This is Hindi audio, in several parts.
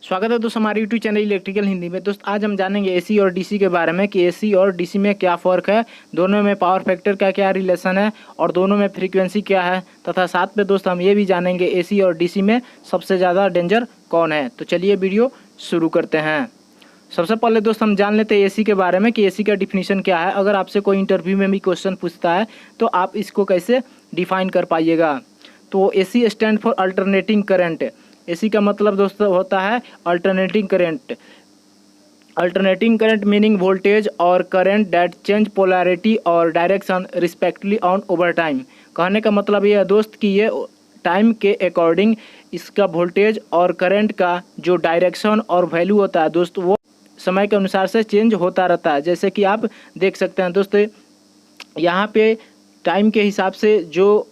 स्वागत है दोस्तों हमारे यूट्यूब चैनल इलेक्ट्रिकल हिंदी में। दोस्त आज हम जानेंगे एसी और डीसी के बारे में कि एसी और डीसी में क्या फ़र्क है, दोनों में पावर फैक्टर का क्या रिलेशन है और दोनों में फ्रीक्वेंसी क्या है, तथा साथ में दोस्त हम ये भी जानेंगे एसी और डीसी में सबसे ज़्यादा डेंजर कौन है। तो चलिए वीडियो शुरू करते हैं। सबसे पहले दोस्त हम जान लेते हैं एसी के बारे में कि एसी का डिफिनीशन क्या है। अगर आपसे कोई इंटरव्यू में भी क्वेश्चन पूछता है तो आप इसको कैसे डिफाइन कर पाइएगा। तो AC stand for alternating current. AC का मतलब दोस्तों होता है alternating current. Alternating current meaning voltage और करंट दैट चेंज पोलैरिटी और direction respectively on over time. कहने का मतलब ये है दोस्त कि ये टाइम के अकॉर्डिंग इसका वोल्टेज और करंट का जो डायरेक्शन और वैल्यू होता है दोस्त वो समय के अनुसार से चेंज होता रहता है। जैसे कि आप देख सकते हैं दोस्त यहाँ पे टाइम के हिसाब से जो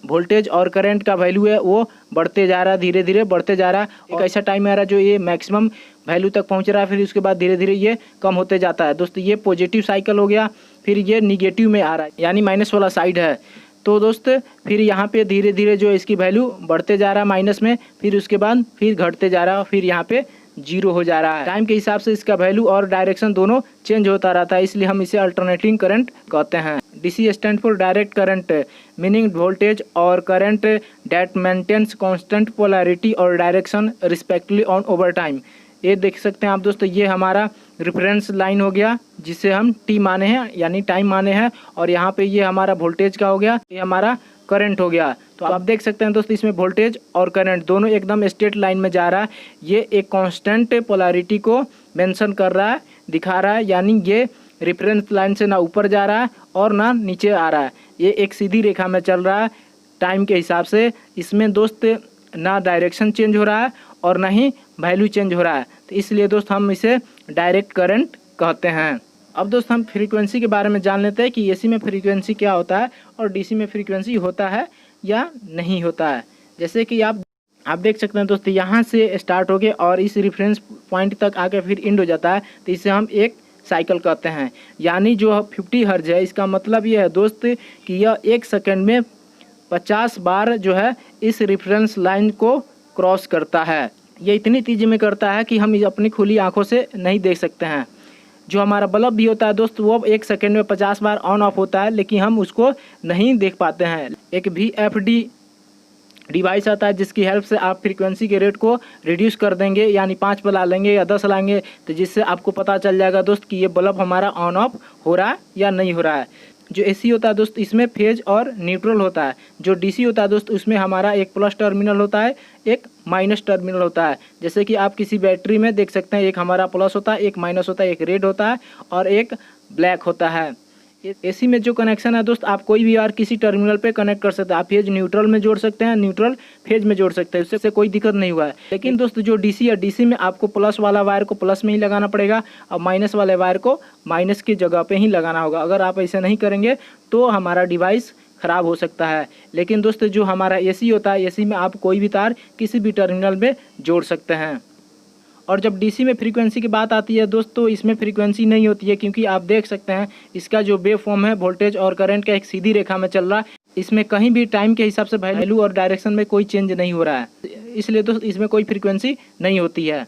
वोल्टेज और करंट का वैल्यू है वो बढ़ते जा रहा है, धीरे धीरे बढ़ते जा रहा है। एक ऐसा टाइम आ रहा है जो ये मैक्सिमम वैल्यू तक पहुंच रहा है, फिर उसके बाद धीरे धीरे ये कम होते जाता है। दोस्त ये पॉजिटिव साइकिल हो गया, फिर ये निगेटिव में आ रहा है यानी माइनस वाला साइड है। तो दोस्त फिर यहाँ पे धीरे धीरे जो इसकी वैल्यू बढ़ते जा रहा है माइनस में, फिर उसके बाद फिर घटते जा रहा है, फिर यहाँ पे जीरो हो जा रहा है। टाइम के हिसाब से इसका वैल्यू और डायरेक्शन दोनों चेंज होता रहता है, इसलिए हम इसे अल्टरनेटिंग करंट कहते हैं। DC stand for direct current meaning voltage और current that maintains constant polarity और direction respectively on over time. ये देख सकते हैं आप दोस्तों, ये हमारा रेफरेंस लाइन हो गया जिसे हम टी माने हैं यानी टाइम माने हैं, और यहाँ पे ये हमारा वोल्टेज का हो गया, ये हमारा करंट हो गया। तो आप देख सकते हैं दोस्तों इसमें वोल्टेज और करंट दोनों एकदम स्ट्रेट लाइन में जा रहा है। ये एक कांस्टेंट पोलैरिटी को मेंशन कर रहा है, दिखा रहा है, यानी ये रेफरेंस लाइन से ना ऊपर जा रहा है और ना नीचे आ रहा है, ये एक सीधी रेखा में चल रहा है टाइम के हिसाब से। इसमें दोस्त ना डायरेक्शन चेंज हो रहा है और ना ही वैल्यू चेंज हो रहा है, तो इसलिए दोस्त हम इसे डायरेक्ट करंट कहते हैं। अब दोस्त हम फ्रीक्वेंसी के बारे में जान लेते हैं कि एसी में फ्रीक्वेंसी क्या होता है और डीसी में फ्रीक्वेंसी होता है या नहीं होता है। जैसे कि आप देख सकते हैं दोस्त यहाँ से स्टार्ट हो गए और इस रेफरेंस पॉइंट तक आके फिर एंड हो जाता है, तो इसे हम एक साइकिल कहते हैं। यानी जो 50 हर्ट्ज है इसका मतलब ये है दोस्त कि यह एक सेकंड में 50 बार जो है इस रेफरेंस लाइन को क्रॉस करता है। ये इतनी तेजी में करता है कि हम अपनी खुली आंखों से नहीं देख सकते हैं। जो हमारा बल्ब भी होता है दोस्त वो एक सेकंड में 50 बार ऑन ऑफ होता है, लेकिन हम उसको नहीं देख पाते हैं। एक VFD डिवाइस आता है जिसकी हेल्प से आप फ्रीक्वेंसी के रेट को रिड्यूस कर देंगे, यानी 5 बुला लेंगे या 10 लाएंगे, तो जिससे आपको पता चल जाएगा दोस्त कि ये बल्ब हमारा ऑन ऑफ हो रहा है या नहीं हो रहा है। जो एसी होता है दोस्त इसमें फेज और न्यूट्रल होता है। जो डीसी होता है दोस्त उसमें हमारा एक प्लस टर्मिनल होता है, एक माइनस टर्मिनल होता है। जैसे कि आप किसी बैटरी में देख सकते हैं, एक हमारा प्लस होता है, एक माइनस होता है, एक रेड होता है और एक ब्लैक होता है। एसी में जो कनेक्शन है दोस्त आप कोई भी यार किसी टर्मिनल पे कनेक्ट कर सकते हैं। आप फेज न्यूट्रल में जोड़ सकते हैं, न्यूट्रल फेज में जोड़ सकते हैं, उससे कोई दिक्कत नहीं हुआ है। लेकिन दोस्त जो डीसी है, डीसी में आपको प्लस वाला वायर को प्लस में ही लगाना पड़ेगा और माइनस वाले वायर को माइनस की जगह पे ही लगाना होगा। अगर आप ऐसे नहीं करेंगे तो हमारा डिवाइस ख़राब हो सकता है। लेकिन दोस्त जो हमारा एसी होता है, एसी में आप कोई भी तार किसी भी टर्मिनल में जोड़ सकते हैं। और जब डीसी में फ्रीक्वेंसी की बात आती है दोस्तों इसमें फ्रीक्वेंसी नहीं होती है, क्योंकि आप देख सकते हैं इसका जो वेव फॉर्म है वोल्टेज और करंट का एक सीधी रेखा में चल रहा है। इसमें कहीं भी टाइम के हिसाब से वैल्यू और डायरेक्शन में कोई चेंज नहीं हो रहा है, इसलिए दोस्त इसमें कोई फ्रीक्वेंसी नहीं होती है।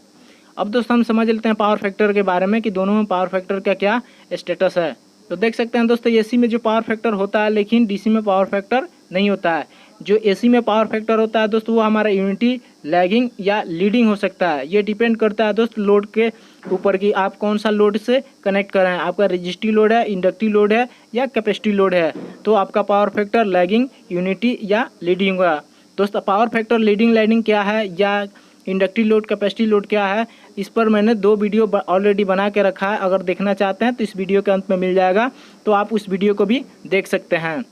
अब दोस्त हम समझ लेते हैं पावर फैक्टर के बारे में कि दोनों में पावर फैक्टर का क्या स्टेटस है। तो देख सकते हैं दोस्तों एसी में जो पावर फैक्टर होता है लेकिन डीसी में पावर फैक्टर नहीं होता है। जो एसी में पावर फैक्टर होता है दोस्त वो हमारा यूनिटी, लैगिंग या लीडिंग हो सकता है। ये डिपेंड करता है दोस्त लोड के ऊपर कि आप कौन सा लोड से कनेक्ट कर रहे हैं। आपका रजिस्टिव लोड है, इंडक्टिव लोड है या कैपेसिटिव लोड है, तो आपका पावर फैक्टर लैगिंग, यूनिटी या लीडिंग होगा। दोस्त पावर फैक्टर लीडिंग लैगिंग क्या है या इंडक्टिव लोड कैपेसिटिव लोड क्या है, इस पर मैंने 2 वीडियो ऑलरेडी बना के रखा है। अगर देखना चाहते हैं तो इस वीडियो के अंत में मिल जाएगा, तो आप उस वीडियो को भी देख सकते हैं।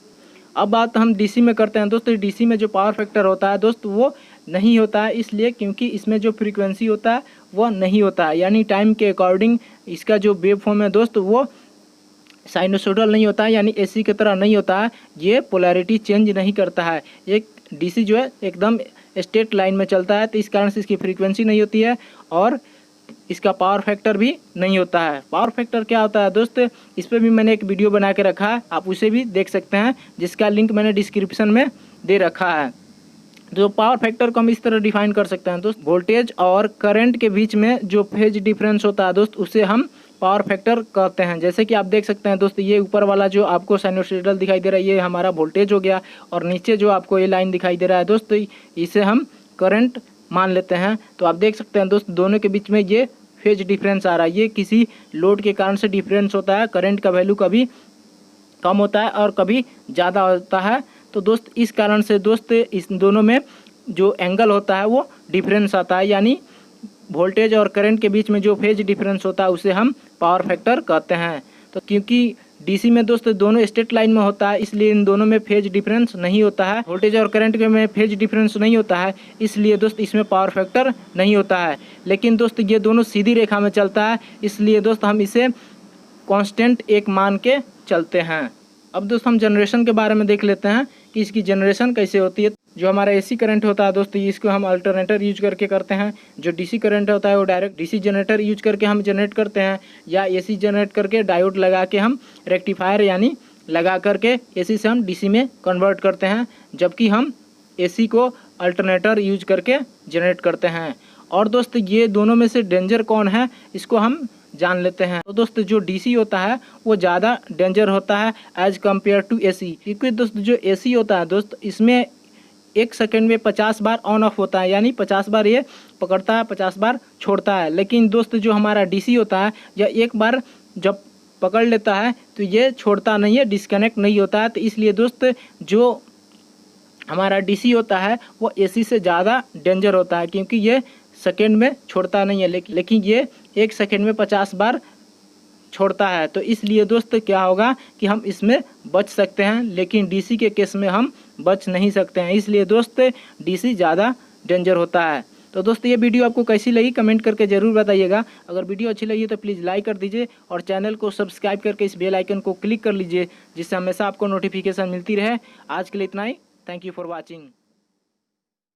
अब बात हम डीसी में करते हैं दोस्तों। डीसी में जो पावर फैक्टर होता है दोस्त वो नहीं होता है, इसलिए क्योंकि इसमें जो फ्रीक्वेंसी होता है वो नहीं होता है, यानी टाइम के अकॉर्डिंग इसका जो वेव फॉर्म है दोस्त वो साइनोसोडल नहीं होता है, यानी एसी की तरह नहीं होता है। ये पोलैरिटी चेंज नहीं करता है। एक डीसी जो है एकदम स्ट्रेट लाइन में चलता है, तो इस कारण से इसकी फ्रीक्वेंसी नहीं होती है और इसका पावर फैक्टर भी नहीं होता है। पावर फैक्टर क्या होता है दोस्त, इस पर भी मैंने एक वीडियो बना के रखा है, आप उसे भी देख सकते हैं, जिसका लिंक मैंने डिस्क्रिप्शन में दे रखा है। जो पावर फैक्टर को हम इस तरह डिफाइन कर सकते हैं दोस्त, वोल्टेज और करंट के बीच में जो फेज डिफरेंस होता है दोस्त, उसे हम पावर फैक्टर कहते हैं। जैसे कि आप देख सकते हैं दोस्त, ये ऊपर वाला जो आपको साइनोसॉइडल दिखाई दे रहा है ये हमारा वोल्टेज हो गया, और नीचे जो आपको ये लाइन दिखाई दे रहा है दोस्त, इसे हम करंट मान लेते हैं। तो आप देख सकते हैं दोस्त, दोनों के बीच में ये फेज डिफरेंस आ रहा है। ये किसी लोड के कारण से डिफरेंस होता है। करंट का वैल्यू कभी कम होता है और कभी ज़्यादा होता है। तो दोस्त इस कारण से दोस्त इस दोनों में जो एंगल होता है वो डिफरेंस आता है, यानी वोल्टेज और करंट के बीच में जो फेज डिफरेंस होता है उसे हम पावर फैक्टर कहते हैं। तो क्योंकि डीसी में दोस्त दोनों स्ट्रेट लाइन में होता है, इसलिए इन दोनों में फेज डिफरेंस नहीं होता है। वोल्टेज और करंट के में फेज डिफरेंस नहीं होता है, इसलिए दोस्त इसमें पावर फैक्टर नहीं होता है। लेकिन दोस्त ये दोनों सीधी रेखा में चलता है, इसलिए दोस्त हम इसे कांस्टेंट एक मान के चलते हैं। अब दोस्त हम जनरेशन के बारे में देख लेते हैं कि इसकी जनरेशन कैसे होती है। जो हमारा एसी करंट होता है दोस्त, इसको हम अल्टरनेटर यूज करके करते हैं। जो डीसी करंट होता है वो डायरेक्ट डीसी जनरेटर यूज करके हम जनरेट करते हैं, या एसी जनरेट करके डायोड लगा के हम रेक्टिफायर यानी लगा करके एसी से हम डीसी में कन्वर्ट करते हैं, जबकि हम एसी को अल्टरनेटर यूज करके जनरेट करते हैं। और दोस्त ये दोनों में से डेंजर कौन है इसको हम जान लेते हैं। तो दोस्त जो डीसी होता है वो ज़्यादा डेंजर होता है एज कम्पेयर टू एसी, क्योंकि दोस्त जो एसी होता है दोस्त, इसमें 1 सेकंड में 50 बार ऑन ऑफ होता है, यानी 50 बार ये पकड़ता है, 50 बार छोड़ता है। लेकिन दोस्त जो हमारा डीसी होता है, यह एक बार जब पकड़ लेता है तो ये छोड़ता नहीं है, डिस्कनेक्ट नहीं होता है। तो इसलिए दोस्त जो हमारा डीसी होता है वो एसी से ज़्यादा डेंजर होता है, क्योंकि ये सेकेंड में छोड़ता नहीं है, लेकिन ये 1 सेकेंड में 50 बार छोड़ता है। तो इसलिए दोस्त क्या होगा कि हम इसमें बच सकते हैं, लेकिन डीसी के केस में हम बच नहीं सकते हैं। इसलिए दोस्त डीसी ज़्यादा डेंजर होता है। तो दोस्त ये वीडियो आपको कैसी लगी कमेंट करके ज़रूर बताइएगा। अगर वीडियो अच्छी लगी तो प्लीज़ लाइक कर दीजिए और चैनल को सब्सक्राइब करके इस बेल आइकन को क्लिक कर लीजिए, जिससे हमेशा आपको नोटिफिकेशन मिलती रहे। आज के लिए इतना ही। Thank you for watching.